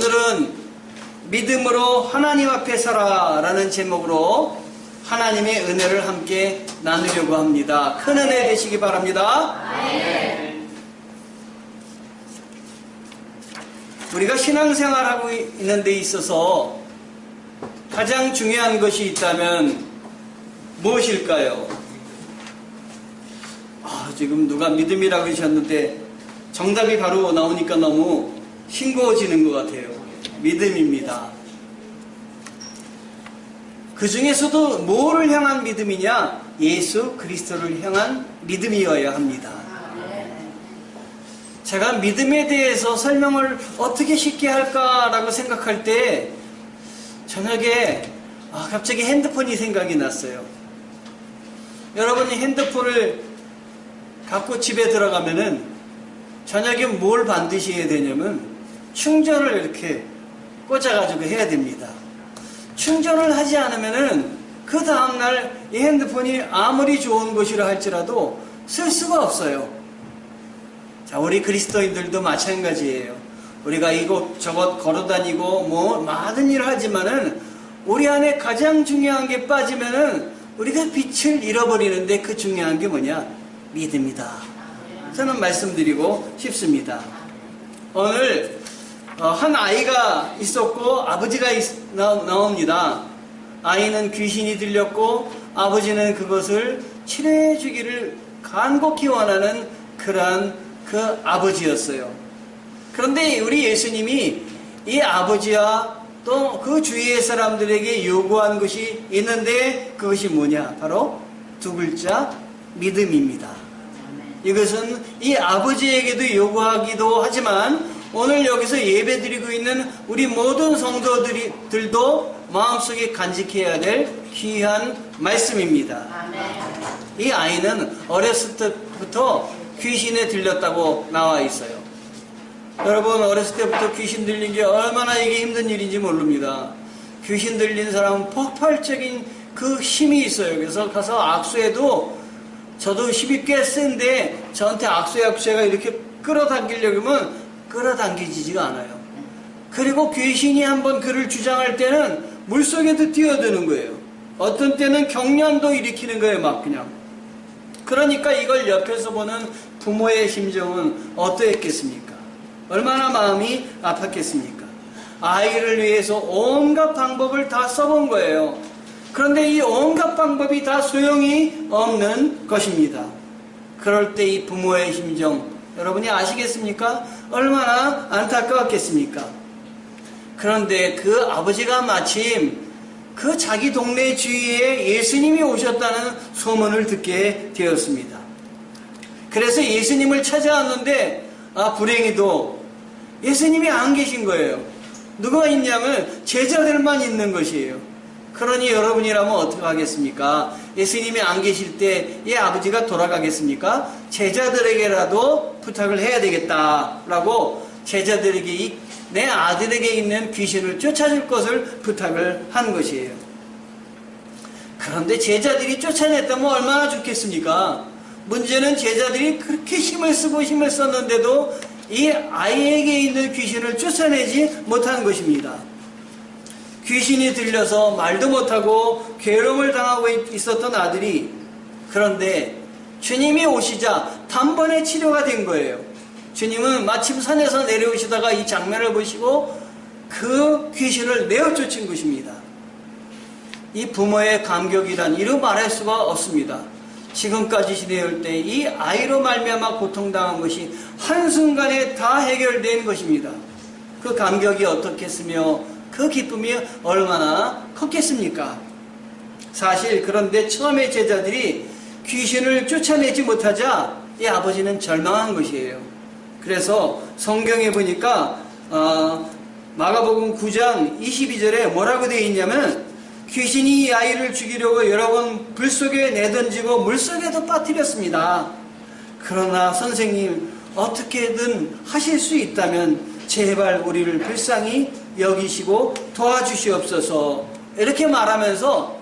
오늘은 믿음으로 하나님 앞에 서라라는 제목으로 하나님의 은혜를 함께 나누려고 합니다. 큰 은혜 되시기 바랍니다. 우리가 신앙생활하고 있는 데 있어서 가장 중요한 것이 있다면 무엇일까요? 지금 누가 믿음이라고 하셨는데 정답이 바로 나오니까 너무 싱거워지는 것 같아요. 믿음입니다. 그 중에서도 뭐를 향한 믿음이냐? 예수 그리스도를 향한 믿음이어야 합니다. 제가 믿음에 대해서 설명을 어떻게 쉽게 할까라고 생각할 때 저녁에 갑자기 핸드폰이 생각이 났어요. 여러분이 핸드폰을 갖고 집에 들어가면은 저녁에 뭘 반드시 해야 되냐면 충전을 이렇게 꽂아가지고 해야 됩니다. 충전을 하지 않으면은 그 다음날 이 핸드폰이 아무리 좋은 것이라 할지라도 쓸 수가 없어요. 자, 우리 그리스도인들도 마찬가지예요. 우리가 이곳저곳 걸어다니고 많은 일을 하지만은 우리 안에 가장 중요한 게 빠지면은 우리가 빛을 잃어버리는데 그 중요한 게 뭐냐? 믿음이다. 저는 말씀드리고 싶습니다. 오늘 한 아이가 있었고 아버지가 나옵니다. 아이는 귀신이 들렸고 아버지는 그것을 치료해 주기를 간곡히 원하는 그러한 그 아버지였어요. 그런데 우리 예수님이 이 아버지와 또 그 주위의 사람들에게 요구한 것이 있는데 그것이 뭐냐? 바로 두 글자 믿음입니다. 이것은 이 아버지에게도 요구하기도 하지만 오늘 여기서 예배드리고 있는 우리 모든 성도들도 마음속에 간직해야 될 귀한 말씀입니다. 이 아이는 어렸을 때부터 귀신에 들렸다고 나와 있어요. 여러분, 어렸을 때부터 귀신 들린 게 얼마나 이게 힘든 일인지 모릅니다. 귀신 들린 사람은 폭발적인 그 힘이 있어요. 그래서 가서 악수해도 저도 힘이 꽤 센데 저한테 악수가 이렇게 끌어당기려고 하면 끌어당기지가 않아요. 그리고 귀신이 한번 그를 주장할 때는 물속에도 뛰어드는 거예요. 어떤 때는 경련도 일으키는 거예요. 막 그냥. 그러니까 이걸 옆에서 보는 부모의 심정은 어떠했겠습니까? 얼마나 마음이 아팠겠습니까? 아이를 위해서 온갖 방법을 다 써본 거예요. 그런데 이 온갖 방법이 다 소용이 없는 것입니다. 그럴 때 이 부모의 심정 여러분이 아시겠습니까? 얼마나 안타까웠겠습니까? 그런데 그 아버지가 마침 그 자기 동네 주위에 예수님이 오셨다는 소문을 듣게 되었습니다. 그래서 예수님을 찾아왔는데 불행히도 예수님이 안 계신 거예요. 누가 있냐면 제자들만 있는 것이에요. 그러니 여러분이라면 어떻게 하겠습니까? 예수님이 안 계실 때 이 아버지가 돌아가겠습니까? 제자들에게라도 부탁을 해야 되겠다라고 제자들에게 내 아들에게 있는 귀신을 쫓아줄 것을 부탁을 한 것이에요. 그런데 제자들이 쫓아냈다면 얼마나 좋겠습니까? 문제는 제자들이 그렇게 힘을 쓰고 힘을 썼는데도 이 아이에게 있는 귀신을 쫓아내지 못한 것입니다. 귀신이 들려서 말도 못하고 괴로움을 당하고 있었던 아들이 그런데 주님이 오시자 단번에 치료가 된 거예요. 주님은 마침 산에서 내려오시다가 이 장면을 보시고 그 귀신을 내어 쫓은 것입니다. 이 부모의 감격이란 이루 말할 수가 없습니다. 지금까지 지내올 때 이 아이로 말미암아 고통당한 것이 한순간에 다 해결된 것입니다. 그 감격이 어떻겠으며 그 기쁨이 얼마나 컸겠습니까? 사실 그런데 처음에 제자들이 귀신을 쫓아내지 못하자 이 아버지는 절망한 것이에요. 그래서 성경에 보니까 마가복음 9장 22절에 뭐라고 되어 있냐면 귀신이 이 아이를 죽이려고 여러 번 불 속에 내던지고 물 속에도 빠뜨렸습니다. 그러나 선생님 어떻게든 하실 수 있다면 제발 우리를 불쌍히 여기시고 도와주시옵소서 이렇게 말하면서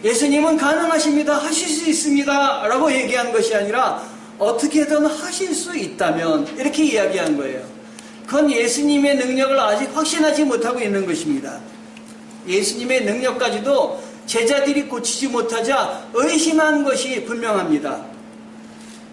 예수님은 가능하십니다. 하실 수 있습니다. 라고 얘기한 것이 아니라 어떻게든 하실 수 있다면 이렇게 이야기한 거예요. 그건 예수님의 능력을 아직 확신하지 못하고 있는 것입니다. 예수님의 능력까지도 제자들이 고치지 못하자 의심한 것이 분명합니다.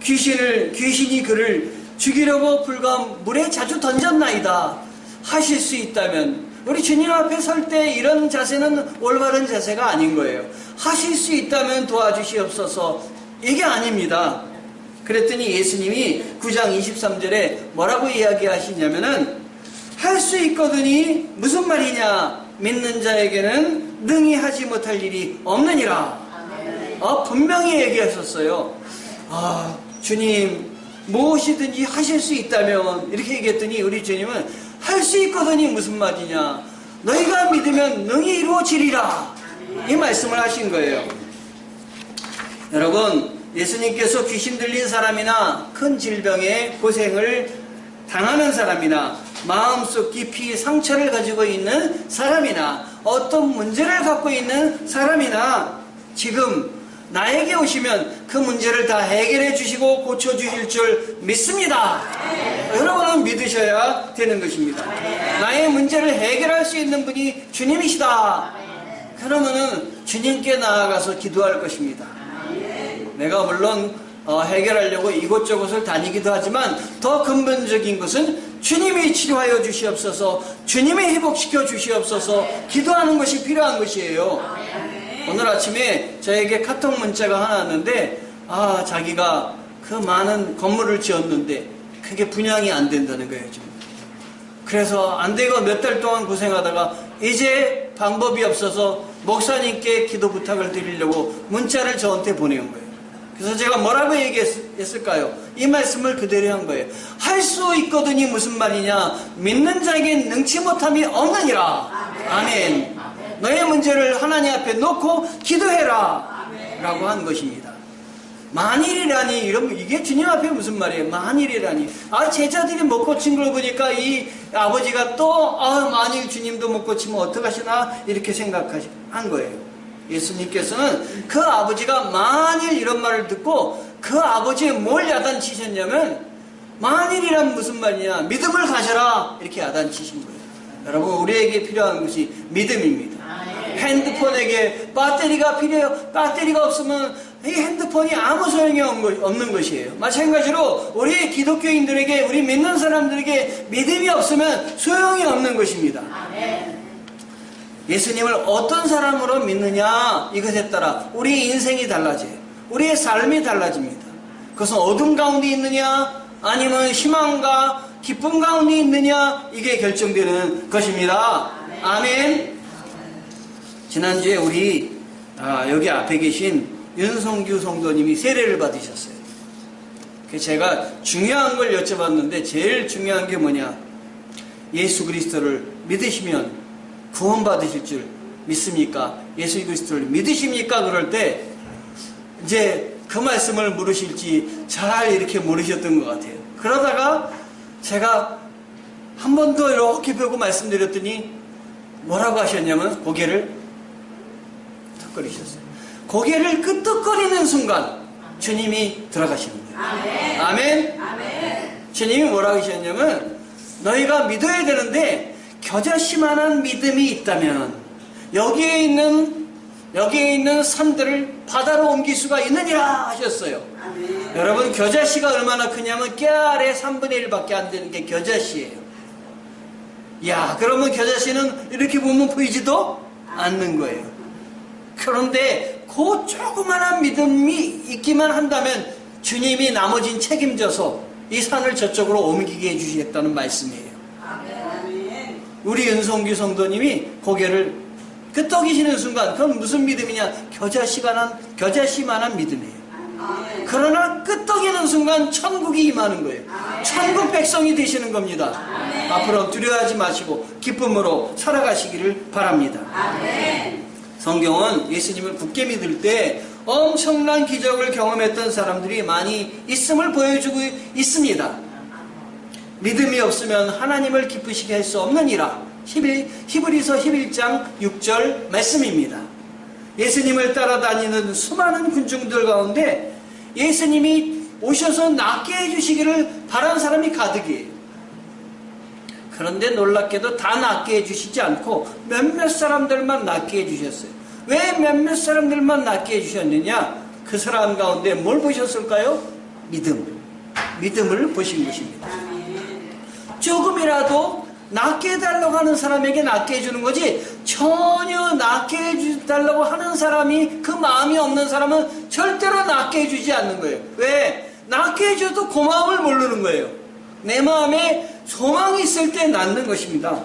귀신이 그를 죽이려고 불과 물에 자주 던졌나이다. 하실 수 있다면, 우리 주님 앞에 설 때 이런 자세는 올바른 자세가 아닌 거예요. 하실 수 있다면 도와주시옵소서. 이게 아닙니다. 그랬더니 예수님이 9장 23절에 뭐라고 이야기하시냐면은, 할 수 있거든이 무슨 말이냐? 믿는 자에게는 능히 하지 못할 일이 없느니라. 분명히 얘기하셨어요. 주님, 무엇이든지 하실 수 있다면, 이렇게 얘기했더니 우리 주님은 할 수 있거든이 무슨 말이냐? 너희가 믿으면 능히 이루어지리라. 이 말씀을 하신 거예요. 여러분, 예수님께서 귀신 들린 사람이나 큰 질병에 고생을 당하는 사람이나 마음속 깊이 상처를 가지고 있는 사람이나 어떤 문제를 갖고 있는 사람이나 지금 나에게 오시면 그 문제를 다 해결해 주시고 고쳐 주실 줄 믿습니다. 여러분은 믿으셔야 되는 것입니다. 나의 문제를 해결할 수 있는 분이 주님이시다. 그러면은 주님께 나아가서 기도할 것입니다. 내가 물론 해결하려고 이곳저곳을 다니기도 하지만 더 근본적인 것은 주님이 치료하여 주시옵소서, 주님이 회복시켜 주시옵소서 기도하는 것이 필요한 것이에요. 오늘 아침에 저에게 카톡 문자가 하나 왔는데, 자기가 그 많은 건물을 지었는데 그게 분양이 안 된다는 거예요, 지금. 그래서 안 되고 몇 달 동안 고생하다가 이제 방법이 없어서 목사님께 기도 부탁을 드리려고 문자를 저한테 보내온 거예요. 그래서 제가 뭐라고 얘기했을까요? 이 말씀을 그대로 한 거예요. 할 수 있거든이 무슨 말이냐? 믿는 자에겐 능치 못함이 없느니라. 아멘. 너의 문제를 하나님 앞에 놓고 기도해라. 라고 한 것입니다. 만일이라니, 이러면 이게 주님 앞에 무슨 말이에요? 만일이라니. 제자들이 못 고친 걸 보니까 이 아버지가 또, 만일 주님도 못 고치면 어떡하시나? 이렇게 한 거예요. 예수님께서는 그 아버지가 만일 이런 말을 듣고 그 아버지에 뭘 야단치셨냐면, 만일이란 무슨 말이냐? 믿음을 가져라. 이렇게 야단치신 거예요. 여러분, 우리에게 필요한 것이 믿음입니다. 핸드폰에게 배터리가 필요해요. 배터리가 없으면 이 핸드폰이 아무 소용이 없는 것이에요. 마찬가지로 우리 기독교인들에게, 우리 믿는 사람들에게 믿음이 없으면 소용이 없는 것입니다. 예수님을 어떤 사람으로 믿느냐, 이것에 따라 우리의 인생이 달라져요. 우리의 삶이 달라집니다. 그것은 어둠 가운데 있느냐, 아니면 희망과 기쁨 가운데 있느냐, 이게 결정되는 것입니다. 아멘. 지난주에 우리 여기 앞에 계신 윤성규 성도님이 세례를 받으셨어요. 그래서 제가 중요한 걸 여쭤봤는데, 제일 중요한 게 뭐냐? 예수 그리스도를 믿으시면 구원 받으실 줄 믿습니까? 예수 그리스도를 믿으십니까? 그럴 때 이제 그 말씀을 물으실지 잘 이렇게 모르셨던 것 같아요. 그러다가 제가 한 번 더 이렇게 보고 말씀드렸더니 뭐라고 하셨냐면, 고개를 끄덕거리셨어요. 고개를 끄덕거리는 순간 주님이 들어가시는 거예요. 아멘. 주님이 뭐라고 하셨냐면, 너희가 믿어야 되는데 겨자씨만한 믿음이 있다면 여기에 있는 산들을 바다로 옮길 수가 있느니라 하셨어요. 여러분, 겨자씨가 얼마나 크냐면 깨알의 3분의 1밖에 안 되는 게 겨자씨예요. 그러면 겨자씨는 이렇게 보면 보이지도 않는 거예요. 그런데 그 조그만한 믿음이 있기만 한다면 주님이 나머진 책임져서 이 산을 저쪽으로 옮기게 해주시겠다는 말씀이에요. 우리 윤성규 성도님이 고개를 끄덕이시는 순간, 그건 무슨 믿음이냐? 겨자씨만한 믿음이에요. 그러나 끄덕이는 순간 천국이 임하는 거예요. 천국 백성이 되시는 겁니다. 앞으로 두려워하지 마시고 기쁨으로 살아가시기를 바랍니다. 성경은 예수님을 굳게 믿을 때 엄청난 기적을 경험했던 사람들이 많이 있음을 보여주고 있습니다. 믿음이 없으면 하나님을 기쁘시게 할 수 없느니라. 히브리서 11장 6절 말씀입니다. 예수님을 따라다니는 수많은 군중들 가운데 예수님이 오셔서 낫게 해주시기를 바라는 사람이 가득이에요. 그런데 놀랍게도 다 낫게 해주시지 않고 몇몇 사람들만 낫게 해주셨어요. 왜 몇몇 사람들만 낫게 해주셨느냐? 그 사람 가운데 뭘 보셨을까요? 믿음을 보신 것입니다. 조금이라도 낫게 해달라고 하는 사람에게 낫게 해주는 거지, 전혀 낫게 해달라고 하는 사람이 그 마음이 없는 사람은 절대로 낫게 해주지 않는 거예요. 왜? 낫게 해줘도 고마움을 모르는 거예요. 내 마음에 소망이 있을 때 낫는 것입니다.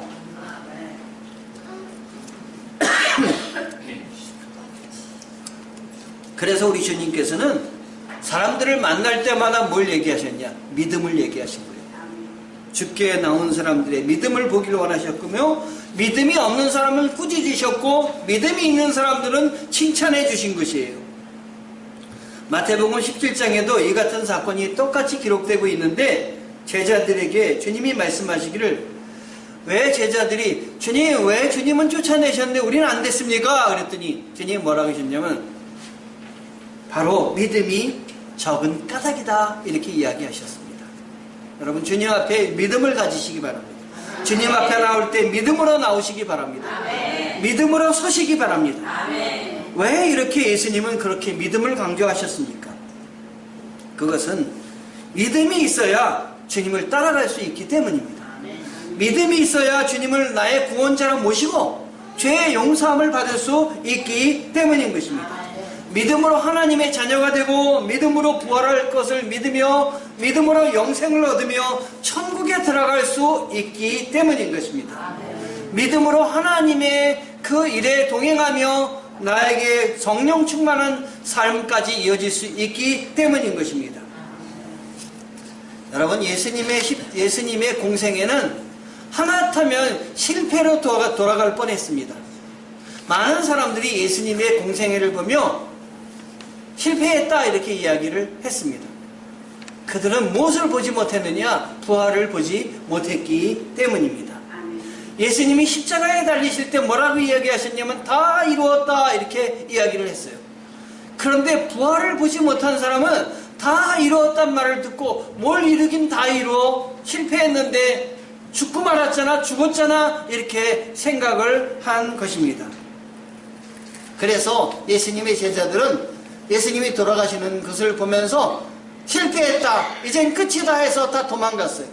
그래서 우리 주님께서는 사람들을 만날 때마다 뭘 얘기하셨냐? 믿음을 얘기하신 거예요. 죽게 나온 사람들의 믿음을 보기를 원하셨으며, 믿음이 없는 사람을 꾸짖으셨고, 믿음이 있는 사람들은 칭찬해 주신 것이에요. 마태복음 17장에도 이 같은 사건이 똑같이 기록되고 있는데, 제자들에게 주님이 말씀하시기를, 왜 제자들이 주님, 왜 주님은 쫓아내셨는데 우리는 안 됐습니까? 그랬더니 주님이 뭐라고 하셨냐면, 바로 믿음이 적은 까닭이다, 이렇게 이야기하셨습니다. 여러분, 주님 앞에 믿음을 가지시기 바랍니다. 주님 앞에 나올 때 믿음으로 나오시기 바랍니다. 믿음으로 서시기 바랍니다. 왜 이렇게 예수님은 그렇게 믿음을 강조하셨습니까? 그것은 믿음이 있어야 주님을 따라갈 수 있기 때문입니다. 믿음이 있어야 주님을 나의 구원자로 모시고 죄의 용서함을 받을 수 있기 때문인 것입니다. 믿음으로 하나님의 자녀가 되고, 믿음으로 부활할 것을 믿으며, 믿음으로 영생을 얻으며 천국에 들어갈 수 있기 때문인 것입니다. 믿음으로 하나님의 그 일에 동행하며 나에게 성령 충만한 삶까지 이어질 수 있기 때문인 것입니다. 여러분, 예수님의 공생애는 하마터면 실패로 돌아갈 뻔했습니다. 많은 사람들이 예수님의 공생애를 보며 실패했다, 이렇게 이야기를 했습니다. 그들은 무엇을 보지 못했느냐? 부활을 보지 못했기 때문입니다. 예수님이 십자가에 달리실 때 뭐라고 이야기하셨냐면 다 이루었다, 이렇게 이야기를 했어요. 그런데 부활을 보지 못한 사람은 다 이루었단 말을 듣고, 뭘 이루긴 다 이루어, 실패했는데 죽고 말았잖아, 죽었잖아, 이렇게 생각을 한 것입니다. 그래서 예수님의 제자들은 예수님이 돌아가시는 것을 보면서 실패했다, 이젠 끝이다 해서 다 도망갔어요.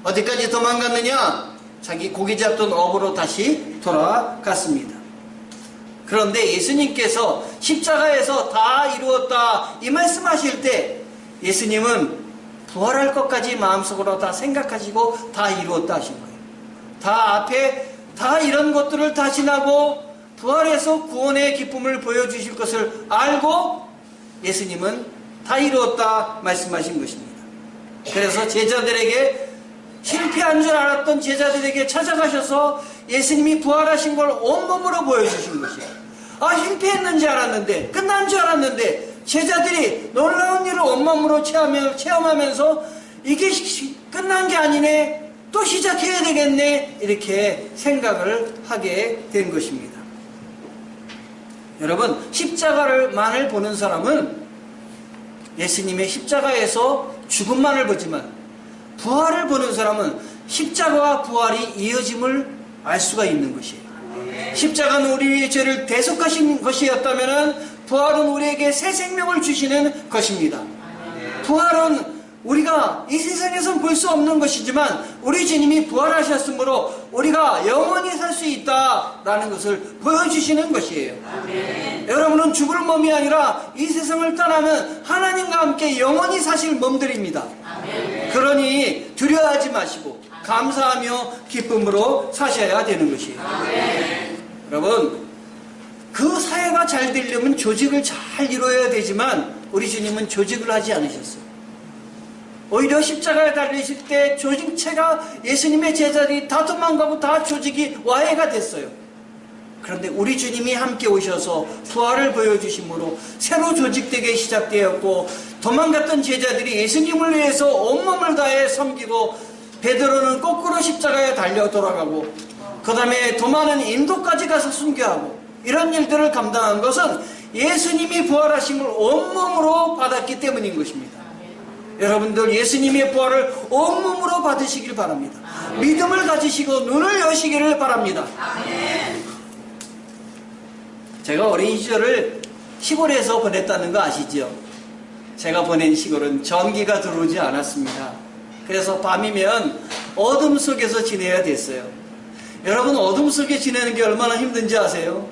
어디까지 도망갔느냐? 자기 고기 잡던 업으로 다시 돌아갔습니다. 그런데 예수님께서 십자가에서 다 이루었다, 이 말씀하실 때 예수님은 부활할 것까지 마음속으로 다 생각하시고 다 이루었다 하신 거예요. 다 앞에 다 이런 것들을 다 지나고 부활해서 구원의 기쁨을 보여주실 것을 알고 예수님은 다 이루었다 말씀하신 것입니다. 그래서 제자들에게, 실패한 줄 알았던 제자들에게 찾아가셔서 예수님이 부활하신 걸 온몸으로 보여주신 것이에요. 실패했는 줄 알았는데, 끝난 줄 알았는데, 제자들이 놀라운 일을 온몸으로 체험하면서 이게 끝난 게 아니네, 또 시작해야 되겠네, 이렇게 생각을 하게 된 것입니다. 여러분, 십자가만을 보는 사람은 예수님의 십자가에서 죽음만을 보지만, 부활을 보는 사람은 십자가와 부활이 이어짐을 알 수가 있는 것이에요. 십자가는 우리의 죄를 대속하신 것이었다면 부활은 우리에게 새 생명을 주시는 것입니다. 부활은 우리가 이 세상에선 볼 수 없는 것이지만 우리 주님이 부활하셨으므로 우리가 영원히 살 수 있다라는 것을 보여주시는 것이에요. 여러분은 죽을 몸이 아니라 이 세상을 떠나면 하나님과 함께 영원히 사실 몸들입니다. 그러니 두려워하지 마시고 감사하며 기쁨으로 사셔야 되는 것이에요. 여러분, 그 사회가 잘 되려면 조직을 잘 이루어야 되지만 우리 주님은 조직을 하지 않으셨어요. 오히려 십자가에 달리실 때 조직체가, 예수님의 제자들이 다 도망가고 다 조직이 와해가 됐어요. 그런데 우리 주님이 함께 오셔서 부활을 보여주심으로 새로 조직되게 시작되었고, 도망갔던 제자들이 예수님을 위해서 온몸을 다해 섬기고, 베드로는 거꾸로 십자가에 달려 돌아가고, 그 다음에 도마는 인도까지 가서 순교하고, 이런 일들을 감당한 것은 예수님이 부활하심을 온몸으로 받았기 때문인 것입니다. 여러분들 예수님의 부활을 온몸으로 받으시길 바랍니다. 믿음을 가지시고 눈을 여시기를 바랍니다. 제가 어린 시절을 시골에서 보냈다는 거 아시죠? 제가 보낸 시골은 전기가 들어오지 않았습니다. 그래서 밤이면 어둠 속에서 지내야 됐어요. 여러분, 어둠 속에 지내는 게 얼마나 힘든지 아세요?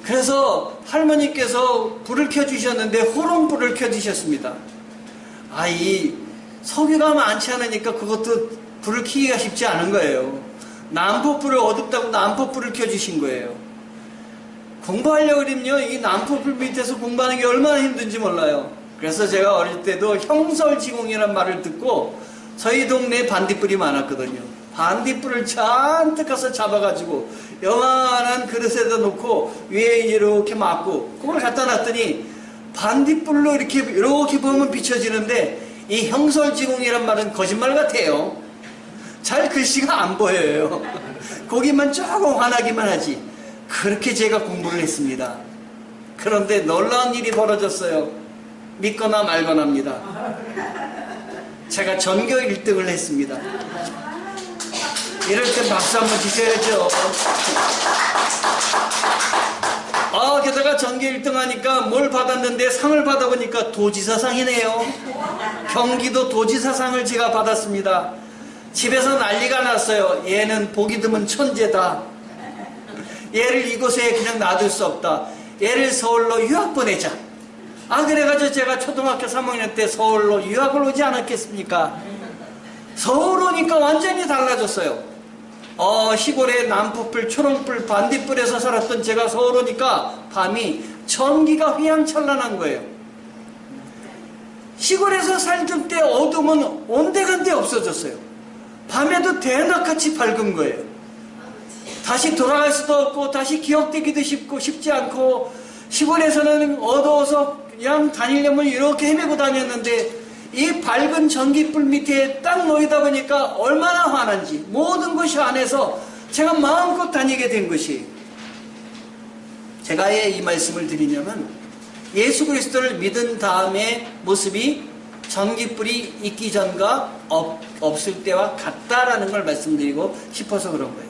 그래서 할머니께서 불을 켜주셨는데 호롱불을 켜주셨습니다. 이 석유가 많지 않으니까 그것도 불을 켜기가 쉽지 않은 거예요. 난포불을 어둡다고 난포불을 켜주신 거예요. 공부하려고 그러면요, 이 난포불 밑에서 공부하는 게 얼마나 힘든지 몰라요. 그래서 제가 어릴 때도 형설지공이라는 말을 듣고 저희 동네에 반딧불이 많았거든요. 반딧불을 잔뜩 가서 잡아가지고 요만한 그릇에다 놓고 위에 이렇게 막고 그걸 갖다 놨더니 반딧불로 이렇게 보면 비춰지는데, 이 형설지공이란 말은 거짓말 같아요. 잘 글씨가 안 보여요. 거기만 조금 환하기만 하지. 그렇게 제가 공부를 했습니다. 그런데 놀라운 일이 벌어졌어요. 믿거나 말거나입니다. 제가 전교 1등을 했습니다. 이럴 때 박수 한번 주셔야죠. 게다가 전교 1등 하니까 뭘 받았는데, 상을 받아보니까 도지사상이네요. 경기도 도지사상을 제가 받았습니다. 집에서 난리가 났어요. 얘는 보기 드문 천재다. 얘를 이곳에 그냥 놔둘 수 없다. 얘를 서울로 유학 보내자. 그래가지고 제가 초등학교 3학년 때 서울로 유학을 오지 않았겠습니까? 서울 오니까 완전히 달라졌어요. 시골에 난포불, 초롱불, 반딧불에서 살았던 제가 서울 오니까 밤이 전기가 휘황찬란한 거예요. 시골에서 살던 때 어둠은 온데간데 없어졌어요. 밤에도 대낮같이 밝은 거예요. 다시 돌아갈 수도 없고 다시 기억되기도 쉽지 않고, 시골에서는 어두워서 그냥 다니려면 이렇게 헤매고 다녔는데, 이 밝은 전기불 밑에 딱 놓이다 보니까 얼마나 환한지, 모든 것이 안에서 제가 마음껏 다니게 된 것이. 제가 왜 이 말씀을 드리냐면, 예수 그리스도를 믿은 다음에 모습이 전기불이 있기 전과 없을 때와 같다라는 걸 말씀드리고 싶어서 그런 거예요.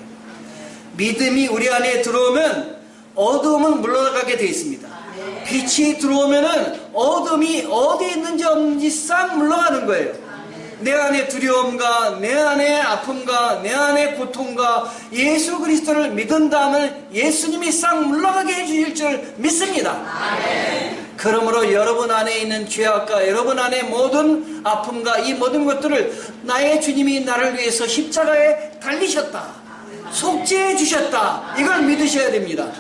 믿음이 우리 안에 들어오면 어두움은 물러나게 되어 있습니다. 빛이 들어오면은 어둠이 어디 있는지 없는지 싹 물러가는 거예요. 내 안에 두려움과 내 안에 아픔과 내 안에 고통과 예수 그리스도를 믿은 다음에 예수님이 싹 물러가게 해주실 줄 믿습니다. 그러므로 여러분 안에 있는 죄악과 여러분 안에 모든 아픔과 이 모든 것들을 나의 주님이 나를 위해서 십자가에 달리셨다, 속죄해 주셨다, 이걸 믿으셔야 됩니다.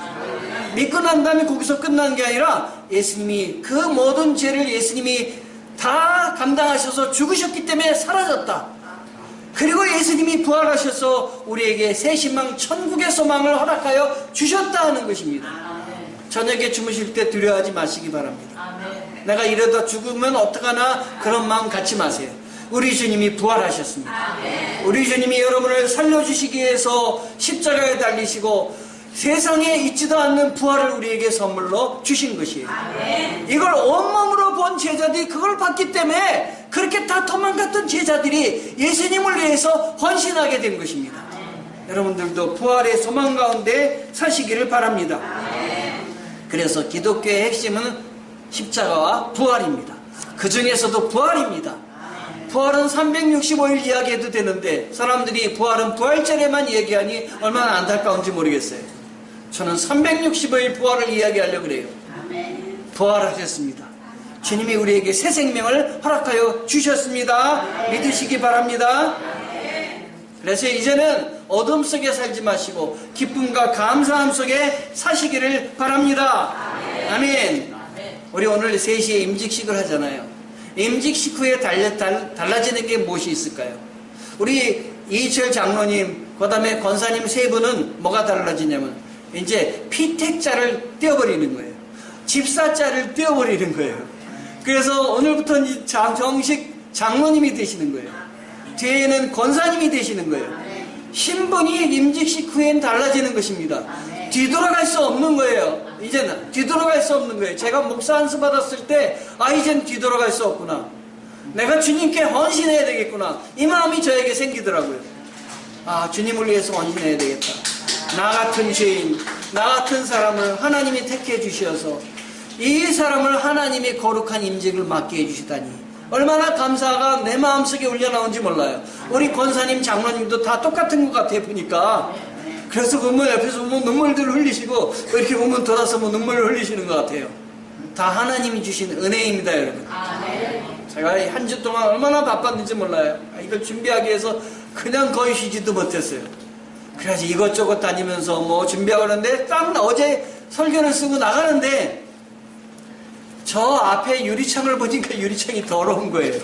믿고 난 다음에 거기서 끝나는 게 아니라, 예수님이 그 모든 죄를 예수님이 다 감당하셔서 죽으셨기 때문에 사라졌다. 그리고 예수님이 부활하셔서 우리에게 새 신망, 천국의 소망을 허락하여 주셨다 하는 것입니다. 저녁에 주무실 때 두려워하지 마시기 바랍니다. 내가 이러다 죽으면 어떡하나 그런 마음 갖지 마세요. 우리 주님이 부활하셨습니다. 우리 주님이 여러분을 살려주시기 위해서 십자가에 달리시고 세상에 있지도 않는 부활을 우리에게 선물로 주신 것이에요. 이걸 온몸으로 본 제자들이 그걸 봤기 때문에 그렇게 다 도망갔던 제자들이 예수님을 위해서 헌신하게 된 것입니다. 여러분들도 부활의 소망 가운데 사시기를 바랍니다. 그래서 기독교의 핵심은 십자가와 부활입니다. 그 중에서도 부활입니다. 부활은 365일 이야기해도 되는데, 사람들이 부활은 부활절에만 얘기하니 얼마나 안타까운지 모르겠어요. 저는 365일 부활을 이야기하려고 그래요. 부활하셨습니다. 주님이 우리에게 새 생명을 허락하여 주셨습니다. 믿으시기 바랍니다. 그래서 이제는 어둠 속에 살지 마시고 기쁨과 감사함 속에 사시기를 바랍니다. 아멘. 우리 오늘 3시에 임직식을 하잖아요. 임직식 후에 달라지는 게 무엇이 있을까요? 우리 이희철 장로님, 그 다음에 권사님 3분은 뭐가 달라지냐면, 이제 피택자를 떼어버리는 거예요. 집사자를 떼어버리는 거예요. 그래서 오늘부터는 정식 장로님이 되시는 거예요. 뒤에는 권사님이 되시는 거예요. 신분이 임직식 후엔 달라지는 것입니다. 뒤돌아갈 수 없는 거예요. 이제는 뒤돌아갈 수 없는 거예요. 제가 목사 안수 받았을 때, 이젠 뒤돌아갈 수 없구나. 내가 주님께 헌신해야 되겠구나. 이 마음이 저에게 생기더라고요. 아, 주님을 위해서 헌신해야 되겠다. 나 같은 죄인, 나 같은 사람을 하나님이 택해 주셔서 이 사람을 하나님의 거룩한 임직을 맡게 해주시다니 얼마나 감사가 내 마음속에 울려나온지 몰라요. 우리 권사님, 장로님도 다 똑같은 것 같아요, 보니까. 그래서 보면 옆에서 보면 눈물들 흘리시고 이렇게 보면 돌아서면 눈물을 흘리시는 것 같아요. 다 하나님이 주신 은혜입니다, 여러분. 제가 한 주 동안 얼마나 바빴는지 몰라요. 이걸 준비하기 위해서 그냥 거의 쉬지도 못했어요. 그래서 이것저것 다니면서 뭐 준비하고 그러는데 딱 어제 설교를 쓰고 나가는데 저 앞에 유리창을 보니까 유리창이 더러운 거예요.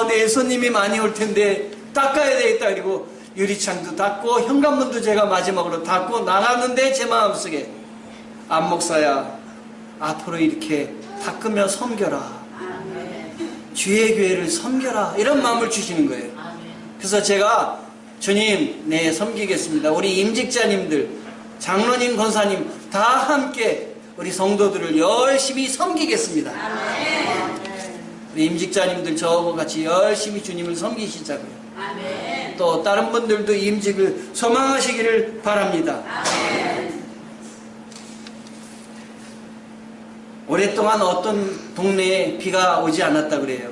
내일 손님이 많이 올 텐데 닦아야 되겠다. 그리고 유리창도 닦고 현관문도 제가 마지막으로 닦고 나갔는데 제 마음속에 안 목사야, 앞으로 이렇게 닦으며 섬겨라. 주의 교회를 섬겨라. 이런 마음을 주시는 거예요. 그래서 제가 주님, 네, 섬기겠습니다. 우리 임직자님들, 장로님, 권사님 다 함께 우리 성도들을 열심히 섬기겠습니다. 우리 임직자님들 저하고 같이 열심히 주님을 섬기시자고요. 또 다른 분들도 임직을 소망하시기를 바랍니다. 오랫동안 어떤 동네에 비가 오지 않았다 그래요.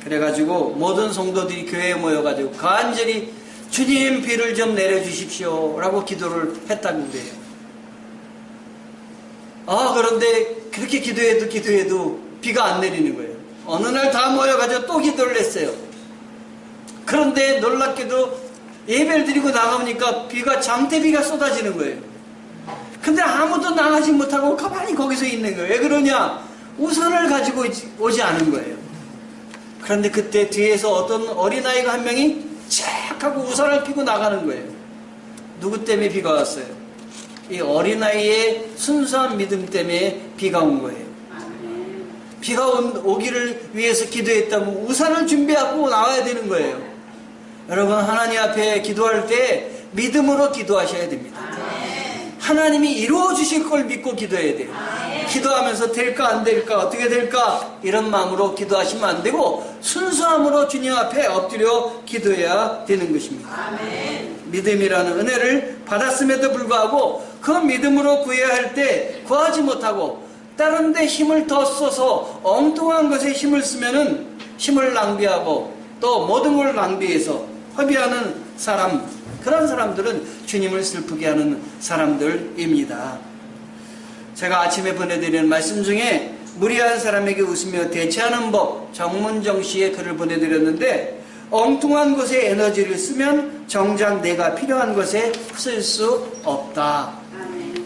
그래가지고 모든 성도들이 교회에 모여가지고 간절히 주님 비를 좀 내려주십시오 라고 기도를 했다고 그래요. 그런데 그렇게 기도해도 비가 안 내리는 거예요. 어느 날 다 모여가지고 또 기도를 했어요. 그런데 놀랍게도 예배를 드리고 나가보니까 비가 장대비가 쏟아지는 거예요. 근데 아무도 나가지 못하고 가만히 거기서 있는 거예요. 왜 그러냐? 우산을 가지고 오지 않은 거예요. 그런데 그때 뒤에서 어떤 어린아이가 한 명이 착 하고 우산을 피고 나가는 거예요. 누구 때문에 비가 왔어요? 이 어린아이의 순수한 믿음 때문에 비가 온 거예요. 비가 오기를 위해서 기도했다면 우산을 준비하고 나와야 되는 거예요. 여러분, 하나님 앞에 기도할 때 믿음으로 기도하셔야 됩니다. 하나님이 이루어 주실 걸 믿고 기도해야 돼요. 기도하면서 될까 안 될까 어떻게 될까 이런 마음으로 기도하시면 안 되고 순수함으로 주님 앞에 엎드려 기도해야 되는 것입니다. 믿음이라는 은혜를 받았음에도 불구하고 그 믿음으로 구해야 할 때 구하지 못하고 다른 데 힘을 더 써서 엉뚱한 것에 힘을 쓰면은 힘을 낭비하고 또 모든 걸 낭비해서 허비하는 사람, 그런 사람들은 주님을 슬프게 하는 사람들입니다. 제가 아침에 보내드리는 말씀 중에 무리한 사람에게 웃으며 대처하는 법, 정문정 씨의 글을 보내드렸는데 엉뚱한 것에 에너지를 쓰면 정작 내가 필요한 것에 쓸 수 없다.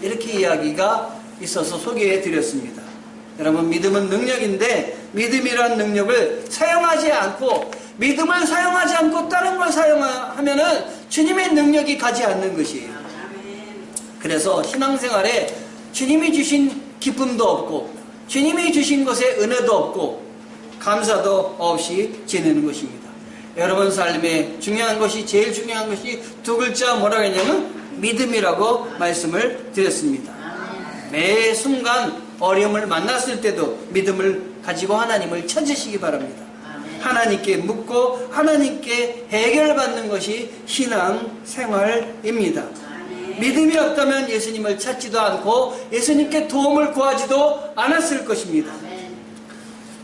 이렇게 이야기가 있어서 소개해드렸습니다. 여러분, 믿음은 능력인데 믿음이란 능력을 사용하지 않고 믿음을 사용하지 않고 다른 걸 사용하면은 주님의 능력이 가지 않는 것이에요. 그래서 신앙생활에 주님이 주신 기쁨도 없고 주님이 주신 것에 은혜도 없고 감사도 없이 지내는 것입니다. 여러분 삶에 중요한 것이, 제일 중요한 것이 두 글자 뭐라고 했냐면 믿음이라고 말씀을 드렸습니다. 매 순간 어려움을 만났을 때도 믿음을 가지고 하나님을 찾으시기 바랍니다. 하나님께 묻고 하나님께 해결받는 것이 신앙생활입니다. 믿음이 없다면 예수님을 찾지도 않고 예수님께 도움을 구하지도 않았을 것입니다.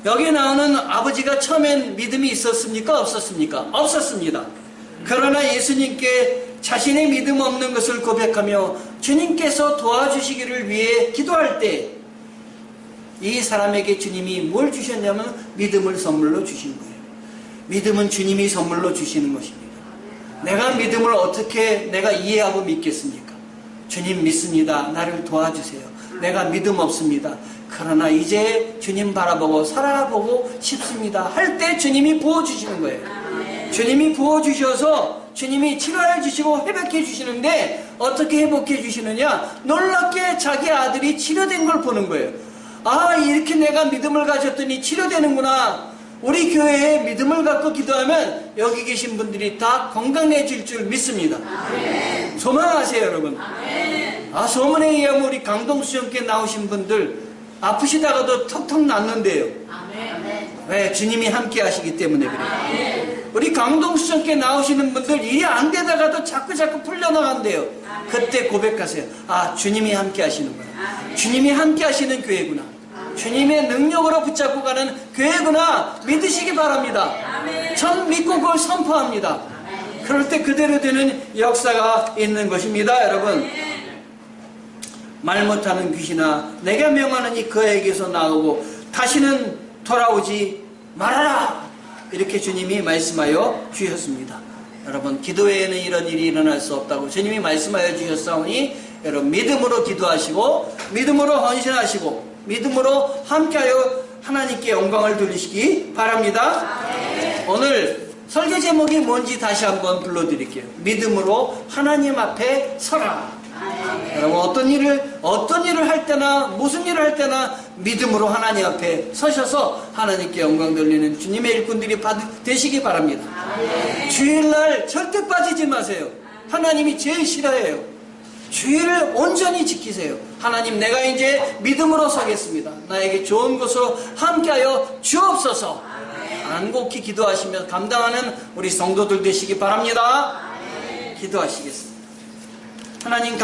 여기 나오는 아버지가 처음엔 믿음이 있었습니까? 없었습니까? 없었습니다. 그러나 예수님께 자신의 믿음 없는 것을 고백하며 주님께서 도와주시기를 위해 기도할 때 이 사람에게 주님이 뭘 주셨냐면 믿음을 선물로 주신 거예요. 믿음은 주님이 선물로 주시는 것입니다. 내가 믿음을 어떻게 내가 이해하고 믿겠습니까? 주님 믿습니다. 나를 도와주세요. 내가 믿음 없습니다. 그러나 이제 주님 바라보고 살아보고 싶습니다. 할 때 주님이 부어주시는 거예요. 주님이 부어주셔서 주님이 치료해 주시고 회복해 주시는데 어떻게 회복해 주시느냐? 놀랍게 자기 아들이 치료된 걸 보는 거예요. 아, 이렇게 내가 믿음을 가졌더니 치료되는구나. 우리 교회에 믿음을 갖고 기도하면 여기 계신 분들이 다 건강해질 줄 믿습니다. 아멘. 소망하세요, 여러분. 아멘. 소문에 의하면 우리 강동수 형께 나오신 분들 아프시다가도 턱턱 낫는데요. 아멘. 왜? 주님이 함께 하시기 때문에 그래요. 우리 강동수전께 나오시는 분들 일이 안 되다가도 자꾸 풀려나간대요. 그때 고백하세요. 아, 주님이 함께 하시는구나. 주님이 함께 하시는 교회구나. 주님의 능력으로 붙잡고 가는 교회구나 믿으시기 바랍니다. 전 믿고 그걸 선포합니다. 그럴 때 그대로 되는 역사가 있는 것입니다. 여러분, 말 못하는 귀신아, 내가 명하느니 그에게서 나오고 다시는 돌아오지 말아라, 이렇게 주님이 말씀하여 주셨습니다. 여러분, 기도회에는 이런 일이 일어날 수 없다고 주님이 말씀하여 주셨사오니 여러분, 믿음으로 기도하시고 믿음으로 헌신하시고 믿음으로 함께하여 하나님께 영광을 돌리시기 바랍니다. 오늘 설교 제목이 뭔지 다시 한번 불러드릴게요. 믿음으로 하나님 앞에 서라. 여러분, 어떤 일을 할 때나 무슨 일을 할 때나 믿음으로 하나님 앞에 서셔서 하나님께 영광 돌리는 주님의 일꾼들이 되시기 바랍니다. 주일날 절대 빠지지 마세요. 하나님이 제일 싫어해요. 주일을 온전히 지키세요. 하나님, 내가 이제 믿음으로 서겠습니다. 나에게 좋은 것으로 함께하여 주옵소서. 간곡히 기도하시며 감당하는 우리 성도들 되시기 바랍니다. 기도하시겠습니다. 하나님,